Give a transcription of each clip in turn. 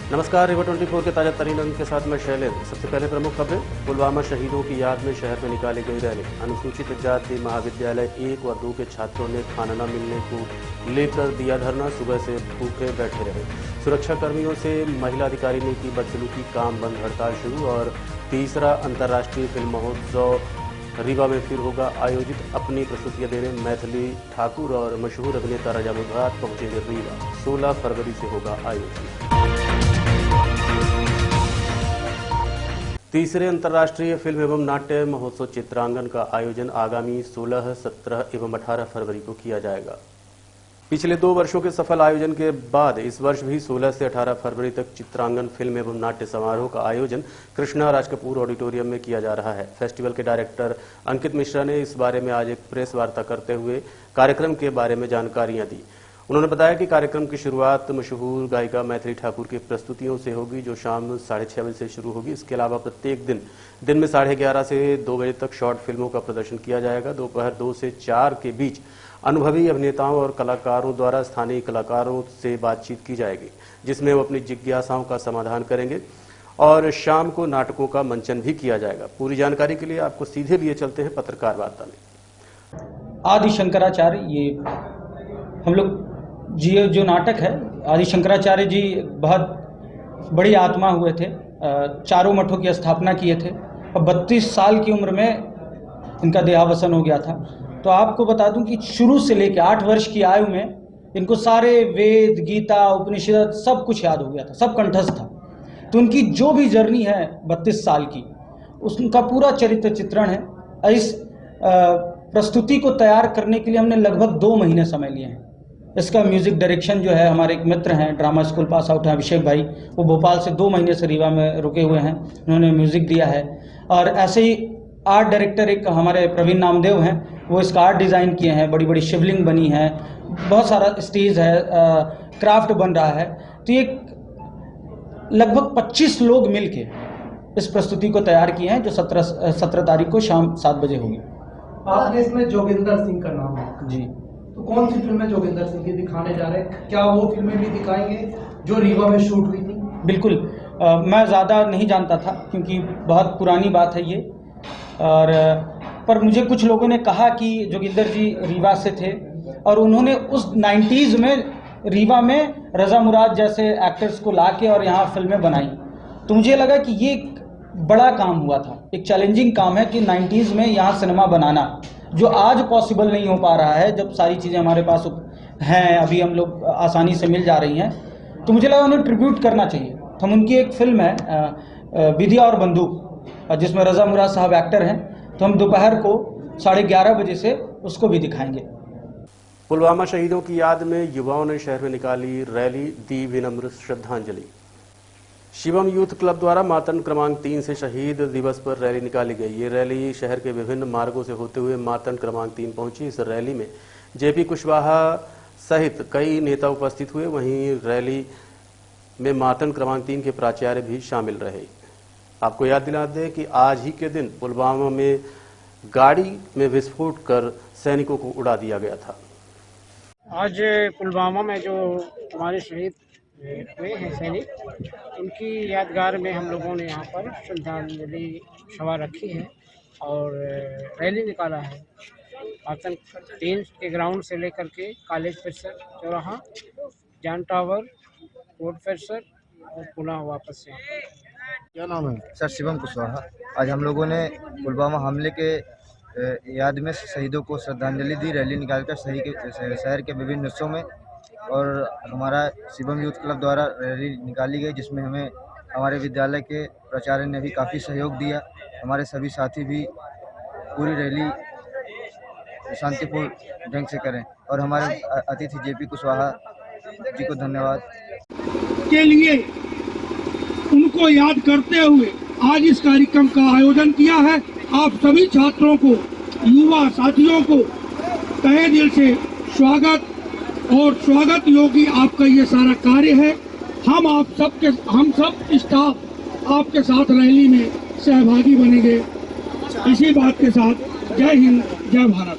नमस्कार, रिवर 24 के ताजा तरीन अंक के साथ मैं शैलेश। सबसे पहले प्रमुख खबरें। पुलवामा शहीदों की याद में शहर में निकाली गई रैली। अनुसूचित जाति महाविद्यालय 1 व 2 के छात्रों ने खाना न मिलने को लेकर दिया धरना। सुबह से भूखे बैठे रहे। सुरक्षा कर्मियों से महिला अधिकारी ने की बदसलूकी, काम बंद हड़ताल शुरू। और तीसरा अंतर्राष्ट्रीय फिल्म महोत्सव रीवा में फिर होगा आयोजित। अपनी प्रस्तुतियां देने मैथिली ठाकुर और मशहूर अभिनेता राजा मुराद पहुंचेंगे रीवा। 16 फरवरी से होगा आयोजित। तीसरे अंतर्राष्ट्रीय फिल्म एवं नाट्य महोत्सव चित्रांगन का आयोजन आगामी 16, 17 एवं 18 फरवरी को किया जाएगा। पिछले 2 वर्षों के सफल आयोजन के बाद इस वर्ष भी 16 से 18 फरवरी तक चित्रांगन फिल्म एवं नाट्य समारोह का आयोजन कृष्णा राज कपूर ऑडिटोरियम में किया जा रहा है। फेस्टिवल के डायरेक्टर अंकित मिश्रा ने इस बारे में आज एक प्रेस वार्ता करते हुए कार्यक्रम के बारे में जानकारियां दी। उन्होंने बताया कि कार्यक्रम की शुरुआत मशहूर गायिका मैथिली ठाकुर की प्रस्तुतियों से होगी, जो शाम 6:30 बजे से शुरू होगी। इसके अलावा प्रत्येक दिन में 11:30 से 2 बजे तक शॉर्ट फिल्मों का प्रदर्शन किया जाएगा। दोपहर 2 से 4 के बीच अनुभवी अभिनेताओं और कलाकारों द्वारा स्थानीय कलाकारों से बातचीत की जाएगी, जिसमें वो अपनी जिज्ञासाओं का समाधान करेंगे। और शाम को नाटकों का मंचन भी किया जाएगा। पूरी जानकारी के लिए आपको सीधे लिए चलते हैं पत्रकार वार्ता में। आदि शंकराचार्य, ये हम लोग जी जो नाटक है, आदि शंकराचार्य जी बहुत बड़ी आत्मा हुए थे। 4 मठों की स्थापना किए थे और 32 साल की उम्र में इनका देहावसान हो गया था। तो आपको बता दूं कि शुरू से लेकर 8 वर्ष की आयु में इनको सारे वेद, गीता, उपनिषद सब कुछ याद हो गया था, सब कंठस्थ था। तो उनकी जो भी जर्नी है 32 साल की, उसका पूरा चरित्र चित्रण है। इस प्रस्तुति को तैयार करने के लिए हमने लगभग 2 महीने समय लिए हैं। इसका म्यूजिक डायरेक्शन जो है, हमारे एक मित्र हैं, ड्रामा स्कूल पास आउट हैं अभिषेक भाई, वो भोपाल से 2 महीने से रीवा में रुके हुए हैं, उन्होंने म्यूजिक दिया है। और ऐसे ही आर्ट डायरेक्टर एक हमारे प्रवीण नामदेव हैं, वो इसका आर्ट डिज़ाइन किए हैं। बड़ी बड़ी शिवलिंग बनी है, बहुत सारा स्टेज है, क्राफ्ट बन रहा है। तो ये लगभग 25 लोग मिलके इस प्रस्तुति को तैयार किए हैं, जो 17 तारीख को शाम 7 बजे होगी। आपने इसमें जोगिंदर सिंह का नाम है जी, तो कौन सी फिल्में जोगिंदर सिंह की दिखाने जा रहे हैं? क्या वो फिल्में भी दिखाएंगे जो रीवा में शूट हुई थी? बिल्कुल। मैं ज़्यादा नहीं जानता था क्योंकि बहुत पुरानी बात है ये। और पर मुझे कुछ लोगों ने कहा कि जोगिंदर जी रीवा से थे और उन्होंने उस 90s में रीवा में रजा मुराद जैसे एक्टर्स को लाके और यहाँ फिल्में बनाई। तो मुझे लगा कि ये एक बड़ा काम हुआ था, एक चैलेंजिंग काम है कि 90s में यहाँ सिनेमा बनाना, जो आज पॉसिबल नहीं हो पा रहा है जब सारी चीज़ें हमारे पास हैं, अभी हम लोग आसानी से मिल जा रही हैं। तो मुझे लगा उन्हें ट्रिब्यूट करना चाहिए। तो हम उनकी एक फिल्म है विधिया और बंदूक, जिसमें रजा मुराद साहब एक्टर हैं, तो हम दोपहर को 11:30 बजे से उसको भी दिखाएंगे। पुलवामा शहीदों की याद में युवाओं ने शहर में निकाली रैली, दी विनम्र श्रद्धांजलि। शिवम यूथ क्लब द्वारा मातन क्रमांक 3 से शहीद दिवस पर रैली निकाली गई। ये रैली शहर के विभिन्न मार्गों से होते हुए मातन क्रमांक 3 पहुंची। इस रैली में जेपी कुशवाहा सहित कई नेता उपस्थित हुए। वहीं रैली में मातन क्रमांक 3 के प्राचार्य भी शामिल रहे। आपको याद दिला दें कि आज ही के दिन पुलवामा में गाड़ी में विस्फोट कर सैनिकों को उड़ा दिया गया था। आज पुलवामा में जो हमारे शहीद हुए हैं सैनिक, उनकी यादगार में हम लोगों ने यहाँ पर श्रद्धांजलि सभा रखी है और रैली निकाला है। मातन 3 के ग्राउंड से लेकर के कॉलेज परिसर, चौराहा, जान टावर, रोड परिसर और पुनः वापस यहाँ। क्या नाम है? सर शिवम कुशवाहा। आज हम लोगों ने पुलवामा हमले के याद में शहीदों को श्रद्धांजलि दी, रैली निकालकर शहर के विभिन्न हिस्सों में। और हमारा शिवम यूथ क्लब द्वारा रैली निकाली गई, जिसमें हमें हमारे विद्यालय के प्राचार्य ने भी काफ़ी सहयोग दिया। हमारे सभी साथी भी पूरी रैली शांतिपूर्ण ढंग से करें। और हमारे अतिथि जेपी कुशवाहा जी को धन्यवाद के लिए उनको याद करते हुए आज इस कार्यक्रम का आयोजन किया है। आप सभी छात्रों को, युवा साथियों को तहे दिल से स्वागत और स्वागत योगी आपका ये सारा कार्य है। हम सब स्टाफ आपके साथ रैली में सहभागी बनेंगे। इसी बात के साथ जय हिंद, जय भारत।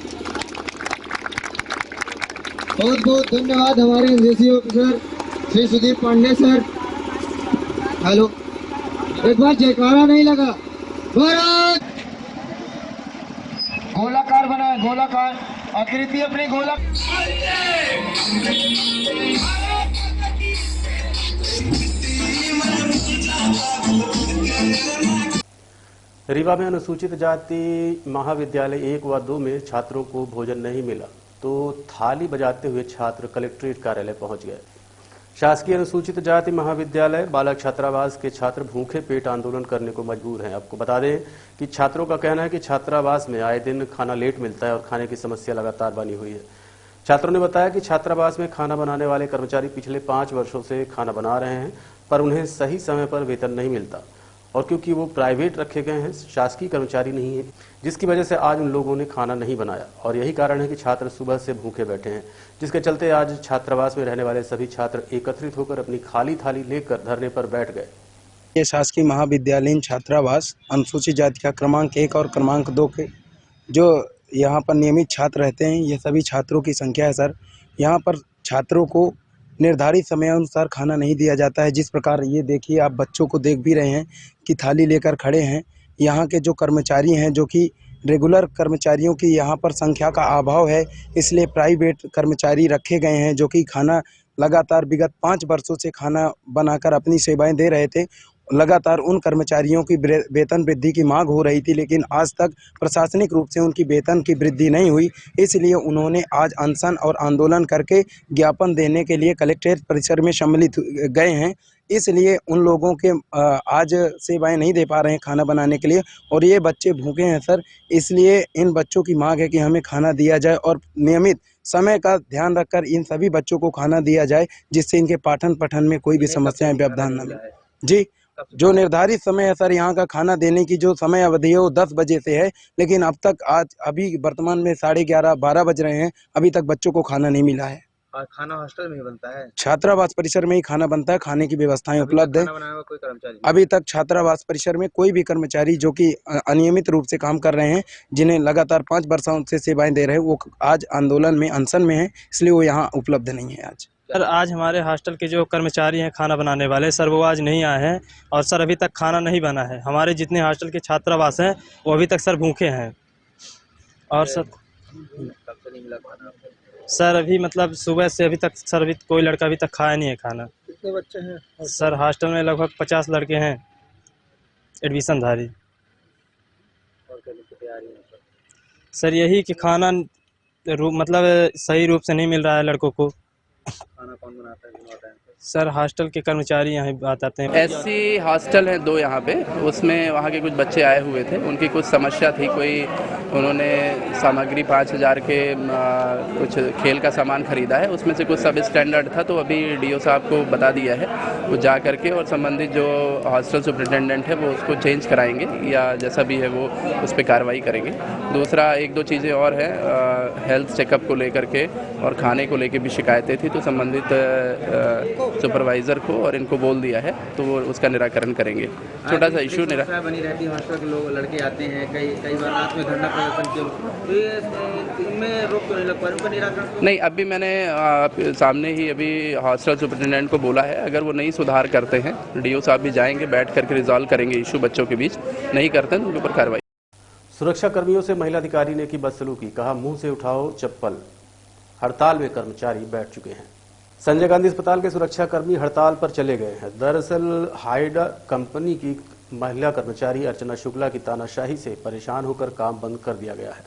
बहुत बहुत धन्यवाद हमारे NCC officer Shri Sudeep Pandey sir. Hello, एक बार जयकारा नहीं लगा। भारत गोलाकार बनाए, गोलाकार आकृति अपनी गोला। रीवा में अनुसूचित जाति महाविद्यालय 1 व 2 में छात्रों को भोजन नहीं मिला तो थाली बजाते हुए छात्र कलेक्ट्रेट कार्यालय पहुंच गए। शासकीय अनुसूचित जाति महाविद्यालय बालक छात्रावास के छात्र भूखे पेट आंदोलन करने को मजबूर हैं। आपको बता दें कि छात्रों का कहना है कि छात्रावास में आए दिन खाना लेट मिलता है और खाने की समस्या लगातार बनी हुई है। छात्रों ने बताया कि छात्रावास में खाना बनाने वाले कर्मचारी पिछले 5 वर्षों से खाना बना रहे हैं, पर उन्हें सही समय पर वेतन नहीं मिलता और क्योंकि वो प्राइवेट रखे गए हैं, शासकीय कर्मचारी नहीं है, जिसकी वजह से आज उन लोगों ने खाना नहीं बनाया और यही कारण है कि छात्र सुबह से भूखे बैठे हैं, जिसके चलते आज छात्रावास में रहने वाले सभी छात्र एकत्रित होकर अपनी खाली थाली लेकर धरने पर बैठ गए। ये शासकीय महाविद्यालयीन छात्रावास अनुसूचित जाति का क्रमांक 1 और क्रमांक 2 के जो यहाँ पर नियमित छात्र रहते हैं, ये सभी छात्रों की संख्या है सर। यहाँ पर छात्रों को निर्धारित समय अनुसार खाना नहीं दिया जाता है। जिस प्रकार ये देखिए, आप बच्चों को देख भी रहे हैं कि थाली लेकर खड़े हैं। यहाँ के जो कर्मचारी हैं, जो कि रेगुलर कर्मचारियों की यहाँ पर संख्या का अभाव है, इसलिए प्राइवेट कर्मचारी रखे गए हैं जो कि खाना लगातार विगत 5 वर्षों से खाना बनाकर अपनी सेवाएं दे रहे थे। लगातार उन कर्मचारियों की वेतन वृद्धि की मांग हो रही थी, लेकिन आज तक प्रशासनिक रूप से उनकी वेतन की वृद्धि नहीं हुई। इसलिए उन्होंने आज अनशन और आंदोलन करके ज्ञापन देने के लिए कलेक्ट्रेट परिसर में सम्मिलित गए हैं। इसलिए उन लोगों के आज सेवाएं नहीं दे पा रहे हैं खाना बनाने के लिए और ये बच्चे भूखे हैं सर। इसलिए इन बच्चों की मांग है कि हमें खाना दिया जाए और नियमित समय का ध्यान रखकर इन सभी बच्चों को खाना दिया जाए, जिससे इनके पाठन पठन में कोई भी समस्याएं व्यवधान न मिले। जी, जो निर्धारित समय है सर, यहाँ का खाना देने की जो समय अवधि है वो 10 बजे से है, लेकिन अब तक अभी वर्तमान में 11:30-12 बज रहे हैं, अभी तक बच्चों को खाना नहीं मिला है। और खाना हॉस्टल में ही बनता है? छात्रावास परिसर में ही खाना बनता है, खाने की व्यवस्थाएं उपलब्ध है। कोई कर्मचारी अभी तक छात्रावास परिसर में कोई भी कर्मचारी जो कि अनियमित रूप से काम कर रहे हैं, जिन्हें लगातार 5 वर्षों से सेवाएं दे रहे हैं, वो आज आंदोलन में अनशन में है, इसलिए वो यहाँ उपलब्ध नहीं है आज। सर, आज हमारे हॉस्टल के जो कर्मचारी हैं खाना बनाने वाले सर, वो आज नहीं आए हैं और सर अभी तक खाना नहीं बना है। हमारे जितने हॉस्टल के छात्रावास हैं वो अभी तक सर भूखे हैं और सर अभी मतलब सुबह से अभी तक सर अभी कोई लड़का अभी तक खाया नहीं है खाना। कितने बच्चे हैं सर हॉस्टल में? लगभग 50 लड़के हैं एडमिशनधारी। और करने की तैयारी है सर यही कि खाना मतलब सही रूप से नहीं मिल रहा है लड़कों को। खाना कौन बनाता है? सर हॉस्टल के कर्मचारी यहाँ आते हैं। ऐसी हॉस्टल है 2 यहाँ पे, उसमें वहाँ के कुछ बच्चे आए हुए थे, उनकी कुछ समस्या थी। कोई उन्होंने सामग्री 5,000 के कुछ खेल का सामान खरीदा है, उसमें से कुछ सब स्टैंडर्ड था, तो अभी डीओ साहब को बता दिया है, वो जा करके और संबंधित जो हॉस्टल सुपरिटेंडेंट है वो उसको चेंज कराएंगे या जैसा भी है वो उस पर कार्रवाई करेंगे। दूसरा 1-2 चीज़ें और हैं, हेल्थ चेकअप को लेकर के और खाने को लेकर भी शिकायतें थी, तो संबंधित सुपरवाइज़र को और इनको बोल दिया है, तो वो उसका निराकरण करेंगे। छोटा सा इशू बनी रहती है, हॉस्टल के लोग लड़के आते हैं, कई बार रात में धरना प्रदर्शन किया, तो ये इनमें रोक तो नहीं लग पा रही, उनका निराकरण नहीं। अभी मैंने सामने ही अभी हॉस्टल सुपरिटेंडेंट को बोला है, अगर वो नहीं सुधार करते हैं डीओ साहब भी जाएंगे, बैठ करके रिजॉल्व करेंगे इशू बच्चों के बीच, नहीं करते हैं तो उनके ऊपर कार्रवाई। सुरक्षा कर्मियों से महिला अधिकारी ने की बदसलूकी, कहा मुंह से उठाओ चप्पल। हड़ताल में कर्मचारी बैठ चुके हैं। संजय गांधी अस्पताल के सुरक्षाकर्मी हड़ताल पर चले गए हैं। दरअसल हाइडा कंपनी की महिला कर्मचारी अर्चना शुक्ला की तानाशाही से परेशान होकर काम बंद कर दिया गया है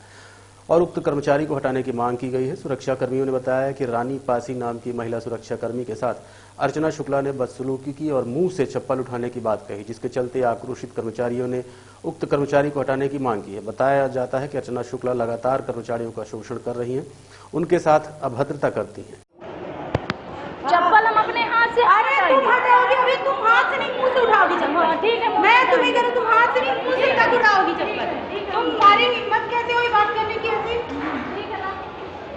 और उक्त कर्मचारी को हटाने की मांग की गई है। सुरक्षाकर्मियों ने बताया कि रानी पासी नाम की महिला सुरक्षाकर्मी के साथ अर्चना शुक्ला ने बदसलूकी की और मुंह से चप्पल उठाने की बात कही, जिसके चलते आक्रोशित कर्मचारियों ने उक्त कर्मचारी को हटाने की मांग की है। बताया जाता है कि अर्चना शुक्ला लगातार कर्मचारियों का शोषण कर रही हैं, उनके साथ अभद्रता करती हैं। चप्पल हम अपने हाथ से तुम हटाओगी, अभी तुम हाथ से नहीं मुंह से उठाओगी चप्पल। ठीक है, मैं तुम्हें करूँ, तुम हाथ से नहीं मुंह से तक उठाओगी चप्पल। तुम्हारी हिम्मत कैसे हुई बात करने की? ऐसी ठीक है ना,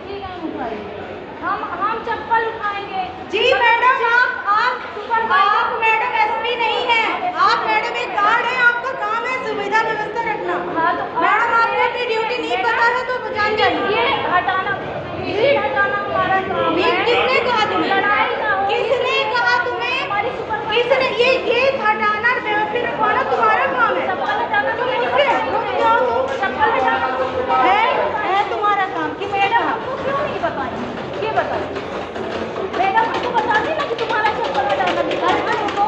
ठीक है, हम उठाएंगे, हम चप्पल उठाएंगे। जी मैडम, आप मैडम एसपी नहीं है, आप मैडम एक गार्ड है, आपका काम है सुविधा व्यवस्था रखना। हाँ, तो मैडम आपको अपनी ड्यूटी नहीं पता है तो जान जाइए। ये हटाना हमारा काम है। किसने कहा तुम्हें? लड़ाई ना हो। किसने कहा तुम्हें? किसने ये है तुम्हारा काम कि मैडम आपको क्यों नहीं बताएंगे? ये बताइए मैडम, आपको बता दी ना कि तुम्हारा चप्पल हटाना निकालना है तो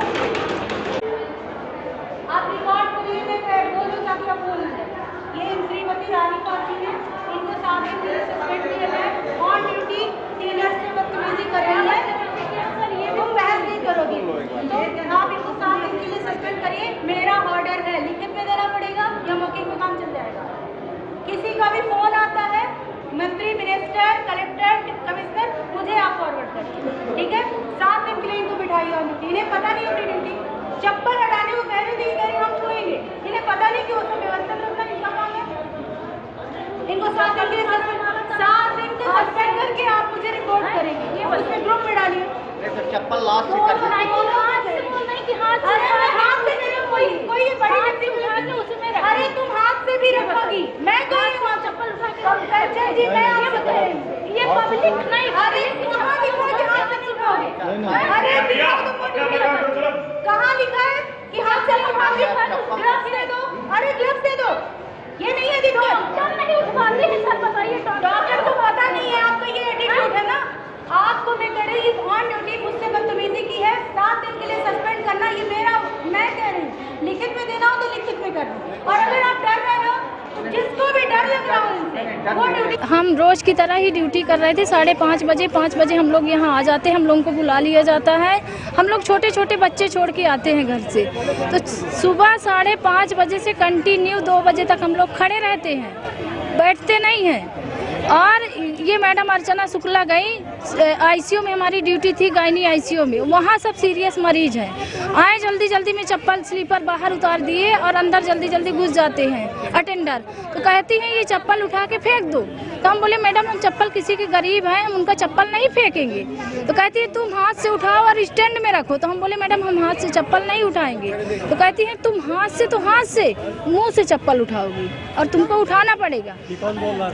आप रिकॉर्ड करिए, मैं बोलो ताकि आप बोल रहे हैं। ये श्रीमती रानी पासी है, इनको 7 दिन के लिए सस्पेंड किया है, ऑन ड्यूटी सीनियर से बदतमीजी कर रही है। तुम बहस नहीं करोगी तो आप इनको 7 दिन के लिए सस्पेंड करिए। मेरा ऑर्डर है, लिखित में देना पड़ेगा या मौके पे काम चल जाएगा। किसी का भी फोन आता है, मंत्री, मिनिस्टर, कलेक्टर, कमिश्नर, मुझे आप फॉरवर्ड करिए, ठीक है। 7 दिन के लिए इनको बिठाइए ऑन ड्यूटी। इन्हें पता नहीं होती ड्यूटी, चप्पल हटाने को कहने नहीं कह रही, हम छुएंगे। इन्हें पता नहीं कि उसमें व्यवस्था में रखना इनका काम है। इनको 7 दिन के लिए सस्पेंड करके आप मुझे रिपोर्ट करेंगे, उसमें ग्रुप में डालिए। चप्पल लास्ट से कर दीजिए। कोई बड़ी व्यक्ति उठा के उसमें रख। अरे तुम हाथ से भी रखोगी, मैं कहीं वहाँ चप्पल उठा के जी मैं आपसे कहेंगे ये पब्लिक नहीं। अरे कहाँ लिखा है कि हाथ से नहीं उठाओगे? अरे कहाँ लिखा है कि हाथ से उठाओगे? ग्लव्स दे दो। अरे ग्लव्स दे दो, ये नहीं है दिक्कत। डॉक्टर नहीं उठवाते हैं सर, बताइए। डॉक्टर को पता नहीं है आपका ये एटीट्यूड है ना। आपको मैं कह रही हूँ ऑन ड्यूटी मुझसे बदतमीजी की है, 7 दिन के लिए सस्पेंड करना ये मेरा, मैं कह रही हूँ। लिखित में देना हो तो लिखित में कर दो। और अगर आप डर रहे हो, जिसको भी डर लग रहा हो इनसे, वो ड्यूटी। हम रोज की तरह ही ड्यूटी कर रहे थे। 5:30 बजे 5 बजे हम लोग यहाँ आ जाते हैं, हम लोगों को बुला लिया जाता है। हम लोग छोटे छोटे बच्चे छोड़ के आते हैं घर से, तो सुबह 5:30 बजे से कंटिन्यू 2 बजे तक हम लोग खड़े रहते हैं, बैठते नहीं हैं। और ये मैडम अर्चना शुक्ला गई आईसीयू में, हमारी ड्यूटी थी गायनी आईसीयू में, वहाँ सब सीरियस मरीज हैं। आए जल्दी जल्दी में चप्पल स्लीपर बाहर उतार दिए और अंदर जल्दी जल्दी घुस जाते हैं अटेंडर। तो कहती हैं ये चप्पल उठा के फेंक दो। तो हम बोले मैडम हम चप्पल किसी के गरीब हैं, हम उनका चप्पल नहीं फेंकेंगे। तो कहती है तुम हाथ से उठाओ और स्टैंड में रखो। तो हम बोले मैडम हम हाथ से चप्पल नहीं उठाएंगे। तो कहती हैं तुम हाथ से, तो हाथ से, मुँह से चप्पल उठाओगी और तुमको उठाना पड़ेगा।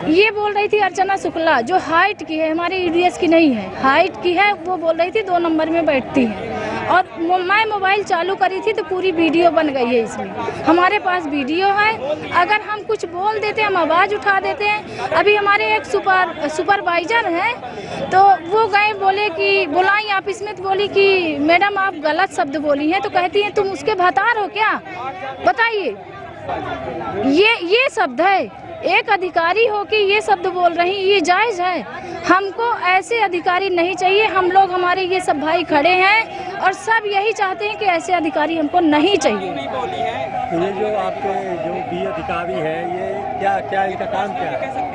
ये बोल रही थी अर्चना शुक्ला, जो हाइट की है, हमारी ईडीएस की नहीं है, हाइट की है। वो बोल रही थी 2 नंबर में बैठती है। और मैं मोबाइल चालू करी थी तो पूरी वीडियो बन गई है इसमें, हमारे पास वीडियो है। अगर हम कुछ बोल देते हैं, हम आवाज़ उठा देते हैं। अभी हमारे एक सुपरवाइजर हैं, तो वो गए बोले कि बुलाई ऑफिस में, तो बोली कि मैडम आप गलत शब्द बोली हैं। तो कहती हैं तुम उसके भतार हो क्या? बताइए, ये शब्द है? एक अधिकारी हो कि ये शब्द बोल रही, ये जायज़ है? हमको ऐसे अधिकारी नहीं चाहिए। हम लोग, हमारे ये सब भाई खड़े हैं और सब यही चाहते हैं कि ऐसे अधिकारी हमको नहीं चाहिए। ये जो आपके जो भी अधिकारी है, ये क्या इनका काम क्या है?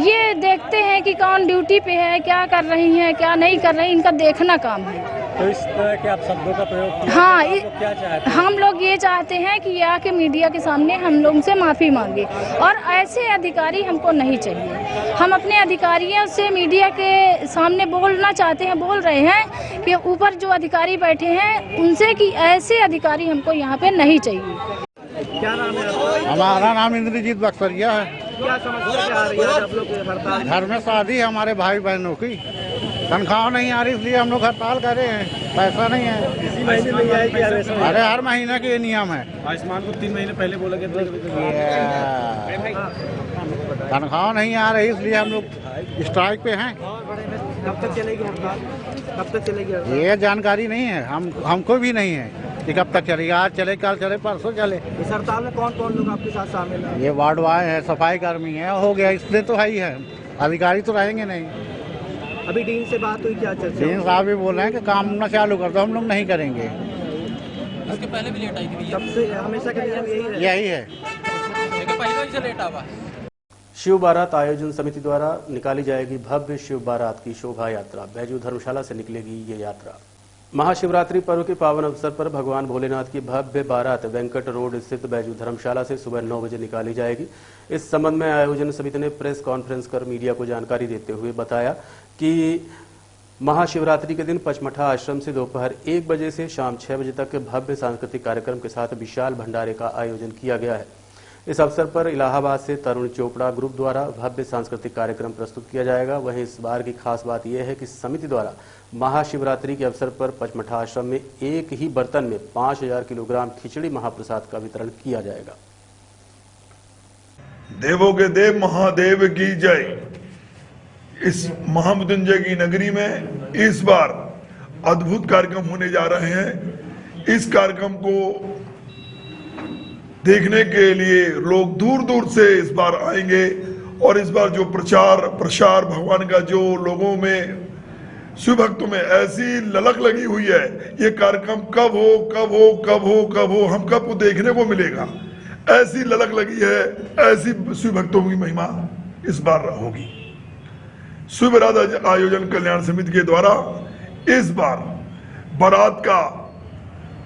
ये देखते हैं कि कौन ड्यूटी पे है, क्या कर रही हैं, क्या नहीं कर रही, इनका देखना काम है। तो इस तरह के आप शब्दों का प्रयोग किया, हाँ, क्या चाहते हैं? हम लोग ये चाहते हैं कि ये आके मीडिया के सामने हम लोग से माफ़ी मांगे, और ऐसे अधिकारी हमको नहीं चाहिए। हम अपने अधिकारियों से मीडिया के सामने बोलना चाहते हैं, बोल रहे हैं कि ऊपर जो अधिकारी बैठे हैं उनसे कि ऐसे अधिकारी हमको यहाँ पे नहीं चाहिए। क्या नाम है आपका? हमारा नाम इंद्रजीत बक्सरिया है। क्या समस्या क्या आ रही है आप लोग हड़ताल? घर में शादी है हमारे भाई बहनों की, तनख्वाह नहीं आ रही, इसलिए हम लोग हड़ताल कर रहे हैं। पैसा नहीं है। इसी महीने नहीं आएगी? अरे हर महीने के नियम है। आयुष्मान को 3 महीने पहले बोला गया, तनख्वाह नहीं आ रही, इसलिए हम लोग स्ट्राइक पे हैं। कब तक चलेगी हड़ताल? कब तक चलेगी? ये जानकारी नहीं है, हमको भी नहीं है कि कब तक चलेगा। आज चले, कल चले, परसों चले। इस हड़ताल में कौन कौन लोग आपके साथ शामिल हैं? ये वार्ड वाले हैं, सफाई कर्मी है, हो गया, इसलिए तो है ही है। अधिकारी तो रहेंगे नहीं। अभी डीन से बात हुई, क्या चर्चा? डीन साहब भी बोल रहे हैं कि काम न चालू कर दो, हम लोग नहीं करेंगे। इसके पहले भी लेट आई थी? तब से हमेशा का नियम यही है। पहले से लेट आवा। शिव बारात आयोजन समिति द्वारा निकाली जाएगी भव्य शिव बारात की शोभा यात्रा। बैजू धर्मशाला से निकलेगी ये यात्रा। महाशिवरात्रि पर्व के पावन अवसर पर भगवान भोलेनाथ की भव्य बारात वेंकट रोड स्थित बैजू धर्मशाला से सुबह 9 बजे निकाली जाएगी। इस संबंध में आयोजन समिति ने प्रेस कॉन्फ्रेंस कर मीडिया को जानकारी देते हुए बताया कि महाशिवरात्रि के दिन पचमठा आश्रम से दोपहर 1 बजे से शाम 6 बजे तक भव्य सांस्कृतिक कार्यक्रम के साथ विशाल भंडारे का आयोजन किया गया है। इस अवसर पर इलाहाबाद से तरुण चोपड़ा ग्रुप द्वारा भव्य सांस्कृतिक कार्यक्रम प्रस्तुत किया जाएगा। वहीं इस बार की खास बात यह है कि समिति द्वारा महाशिवरात्रि के अवसर पर पचमठा आश्रम में एक ही बर्तन में 5000 किलोग्राम खिचड़ी महाप्रसाद का वितरण किया जाएगा। देवों के देव महादेव की जय। इस महामृत्युंजय की नगरी में इस बार अद्भुत कार्यक्रम होने जा रहे हैं। इस कार्यक्रम को देखने के लिए लोग दूर दूर से इस बार आएंगे और इस बार जो प्रचार प्रसार भगवान का जो लोगों में शिव भक्तों में ऐसी ललक लगी हुई है, ये कार्यक्रम कब हो कब हो कब हो कब हो, हम कब को देखने को मिलेगा, ऐसी ललक लगी है। ऐसी शिव भक्तों की महिमा इस बार होगी। शिव बारात आयोजन कल्याण समिति के द्वारा इस बार बारात का,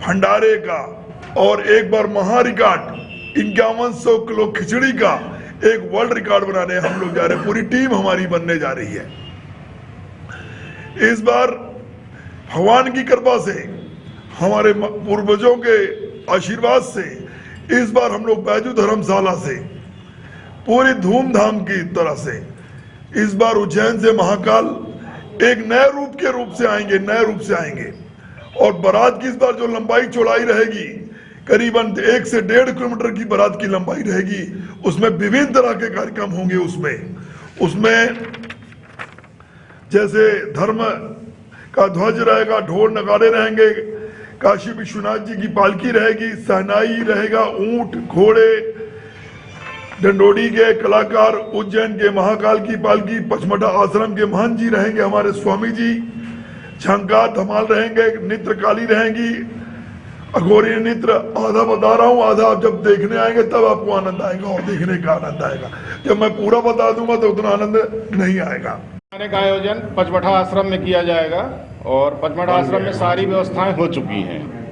भंडारे का और एक बार महा रिकॉर्ड 5100 किलो खिचड़ी का एक वर्ल्ड रिकॉर्ड बनाने हम लोग जा रहे हैं। पूरी टीम हमारी बनने जा रही है। इस बार भगवान की कृपा से, हमारे पूर्वजों के आशीर्वाद से इस बार हम लोग बैजू धर्मशाला से पूरी धूमधाम की तरह से इस बार उज्जैन से महाकाल एक नए रूप से आएंगे और बारात की इस बार जो लंबाई चौड़ाई रहेगी करीबन 1 से 1.5 किलोमीटर की बारात की लंबाई रहेगी। उसमें विभिन्न तरह के कार्यक्रम होंगे। उसमें जैसे धर्म का ध्वज रहेगा, ढोल नगाड़े रहेंगे, काशी विश्वनाथ जी की पालकी रहेगी, सहनाई रहेगा, ऊंट घोड़े, डंडोड़ी के कलाकार, उज्जैन के महाकाल की पालकी, पचमढ़ा आश्रम के महंत जी रहेंगे, हमारे स्वामी जी, झंकार धमाल रहेंगे, नित्रकाली रहेंगी, अघोरी नृत्य। आधा बता रहा हूँ, आधा आप जब देखने आएंगे तब आपको आनंद आएगा और देखने का आनंद आएगा। जब मैं पूरा बता दूंगा तो उतना आनंद नहीं आएगा। का आयोजन पचमढ़ा आश्रम में किया जाएगा और पचमढ़ा आश्रम में सारी व्यवस्थाएं हो चुकी हैं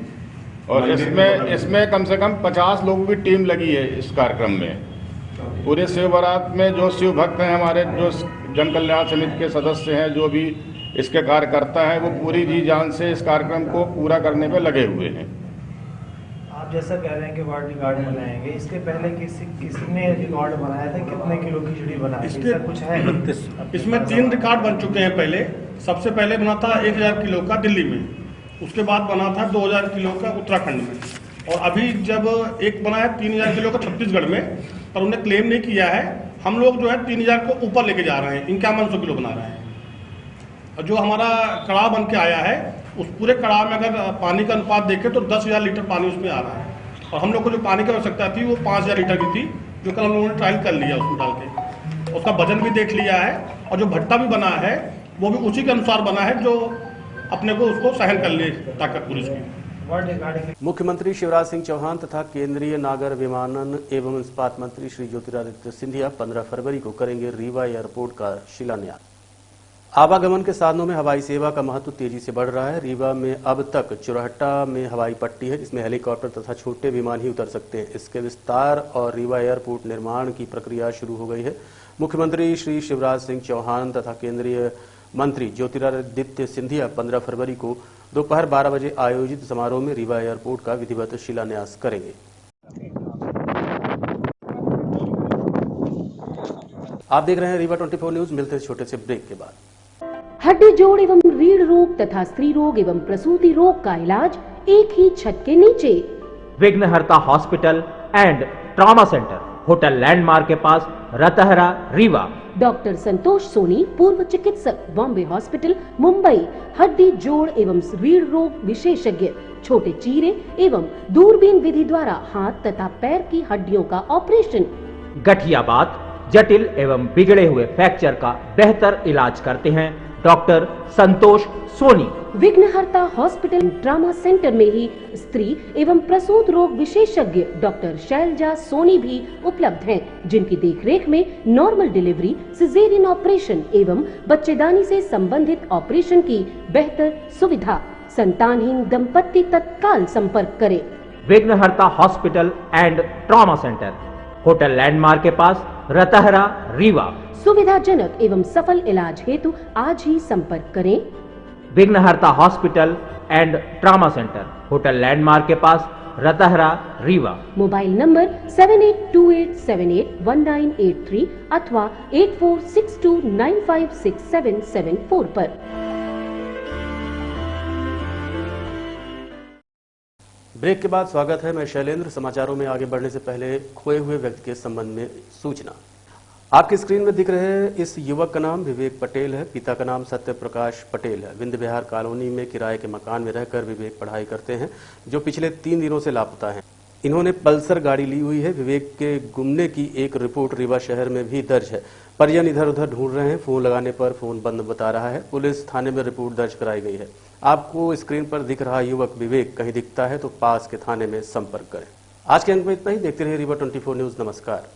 और इसमें कम से कम 50 लोगों की टीम लगी है इस कार्यक्रम में। पूरे शिव बारात में जो शिव भक्त हैं, हमारे जो जन कल्याण समिति के सदस्य हैं, जो भी इसके कार्यकर्ता हैं, वो पूरी जी जान से इस कार्यक्रम को पूरा करने पे लगे हुए हैं। आप जैसा कह रहे हैं कि वर्ल्ड रिकॉर्ड बनाएंगे, इसके पहले किसने रिकॉर्ड बनाया था, कितने किलो खिचड़ी बनाई, इसका कुछ है? इसमें 3 रिकॉर्ड बन चुके हैं। सबसे पहले बना था 1000 किलो का दिल्ली में, उसके बाद बना था 2000 किलो का उत्तराखंड में और अभी जब एक बना है 3000 किलो का छत्तीसगढ़ में, पर उन्हें क्लेम नहीं किया है। हम लोग जो है 3000 को ऊपर लेके जा रहे हैं, 5100 किलो बना रहे हैं। और जो हमारा कड़ाह बन के आया है, उस पूरे कड़ाह में अगर पानी का अनुपात देखें तो 10,000 लीटर पानी उसमें आ रहा है और हम लोग को जो पानी की आवश्यकता थी वो 5,000 लीटर की थी, जो कल हम लोगों ने ट्रायल कर लिया उसमें डाल के। उसका वजन भी देख लिया है और जो भट्टा भी बना है वो भी उसी के अनुसार बना है जो अपने को उसको सहन कर ले ताकत पुलिस की। मुख्यमंत्री शिवराज सिंह चौहान तथा केंद्रीय नागर विमानन एवं इस्पात मंत्री श्री ज्योतिरादित्य सिंधिया 15 फरवरी को करेंगे रीवा एयरपोर्ट का शिलान्यास। आवागमन के साधनों में हवाई सेवा का महत्व तेजी से बढ़ रहा है। रीवा में अब तक चुरहट्टा में हवाई पट्टी है जिसमें हेलीकॉप्टर तथा छोटे विमान ही उतर सकते हैं। इसके विस्तार और रीवा एयरपोर्ट निर्माण की प्रक्रिया शुरू हो गई है। मुख्यमंत्री श्री शिवराज सिंह चौहान तथा केंद्रीय मंत्री ज्योतिरादित्य सिंधिया 15 फरवरी को दोपहर 12 बजे आयोजित समारोह में रीवा एयरपोर्ट का विधिवत शिलान्यास करेंगे। आप देख रहे हैं रीवा 24 न्यूज। मिलते हैं छोटे से ब्रेक के बाद। हड्डी जोड़ एवं रीढ़ रोग तथा स्त्री रोग एवं प्रसूति रोग का इलाज एक ही छत के नीचे। विघ्नहर्ता hospital and trauma centre, hotel landmark के पास, रतहरा, रीवा। डॉक्टर संतोष सोनी, पूर्व चिकित्सक, बॉम्बे हॉस्पिटल, मुंबई। हड्डी जोड़ एवं रीढ़ रोग विशेषज्ञ, छोटे चीरे एवं दूरबीन विधि द्वारा हाथ तथा पैर की हड्डियों का ऑपरेशन। गठियाबात, जटिल एवं बिगड़े हुए फ्रैक्चर का बेहतर इलाज करते हैं डॉक्टर संतोष सोनी। विघ्नहर्ता हॉस्पिटल ट्रामा सेंटर में ही स्त्री एवं प्रसूत रोग विशेषज्ञ डॉक्टर शैलजा सोनी भी उपलब्ध हैं, जिनकी देखरेख में नॉर्मल डिलीवरी, सिजेरियन ऑपरेशन एवं बच्चेदानी से संबंधित ऑपरेशन की बेहतर सुविधा। संतानहीन दंपत्ति तत्काल संपर्क करें। विघ्नहर्ता hospital and trauma centre, hotel landmark के पास, रतहरा, रीवा। सुविधाजनक एवं सफल इलाज हेतु आज ही संपर्क करें। विघ्नहर्ता hospital and trauma centre, hotel landmark के पास, रतहरा, रीवा। मोबाइल नंबर 7828781983 अथवा 8462956774 पर। ब्रेक के बाद स्वागत है, मैं शैलेंद्र। समाचारों में आगे बढ़ने से पहले खोए हुए व्यक्ति के संबंध में सूचना। आपकी स्क्रीन में दिख रहे इस युवक का नाम विवेक पटेल है। पिता का नाम सत्य प्रकाश पटेल है। विंध्य विहार कॉलोनी में किराए के मकान में रहकर विवेक पढ़ाई करते हैं, जो पिछले 3 दिनों से लापता हैं। इन्होंने पल्सर गाड़ी ली हुई है। विवेक के गुमने की एक रिपोर्ट रीवा शहर में भी दर्ज है। परिजन इधर उधर ढूंढ रहे हैं। फोन लगाने पर फोन बंद बता रहा है। पुलिस थाने में रिपोर्ट दर्ज कराई गई है। आपको स्क्रीन पर दिख रहा युवक विवेक कहीं दिखता है तो पास के थाने में संपर्क करें। आज के अंक में इतना ही। देखते रहिए रीवा 24 न्यूज। नमस्कार।